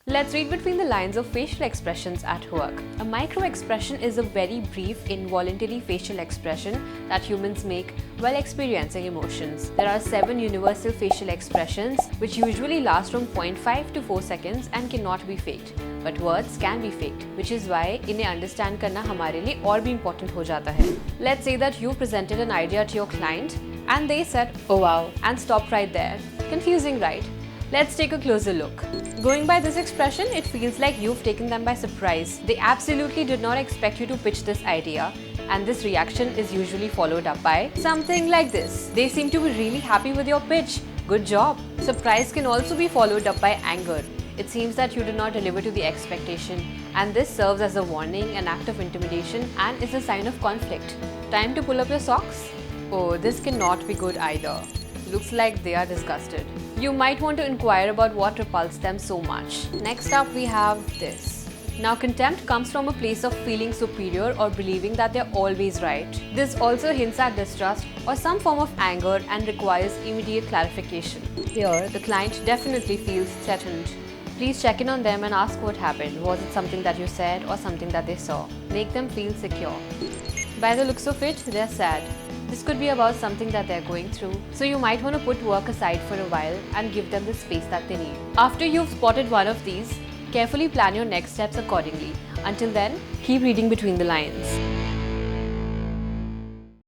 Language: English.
Let's read between the lines of facial expressions at work. A micro-expression is a very brief, involuntary facial expression that humans make while experiencing emotions. There are 7 universal facial expressions which usually last from 0.5 to 4 seconds and cannot be faked. But words can be faked, which is why इन्हें understand करना हमारे लिए और भी important हो जाता है. Let's say that you presented an idea to your client and they said, "Oh wow," and stopped right there. Confusing, right? Let's take a closer look. Going by this expression, it feels like you've taken them by surprise. They absolutely did not expect you to pitch this idea, and this reaction is usually followed up by something like this. They seem to be really happy with your pitch. Good job. Surprise can also be followed up by anger. It seems that you did not deliver to the expectation, and this serves as a warning, an act of intimidation, and is a sign of conflict. Time to pull up your socks? Oh, this cannot be good either. Looks like they are disgusted. You might want to inquire about what repulsed them so much. Next up, we have this. Now, contempt comes from a place of feeling superior or believing that they're always right. This also hints at distrust or some form of anger and requires immediate clarification. Here, the client definitely feels threatened. Please check in on them and ask what happened. Was it something that you said or something that they saw? Make them feel secure. By the looks of it, they're sad. This could be about something that they're going through, so you might want to put work aside for a while and give them the space that they need. After you've spotted one of these, carefully plan your next steps accordingly. Until then, keep reading between the lines.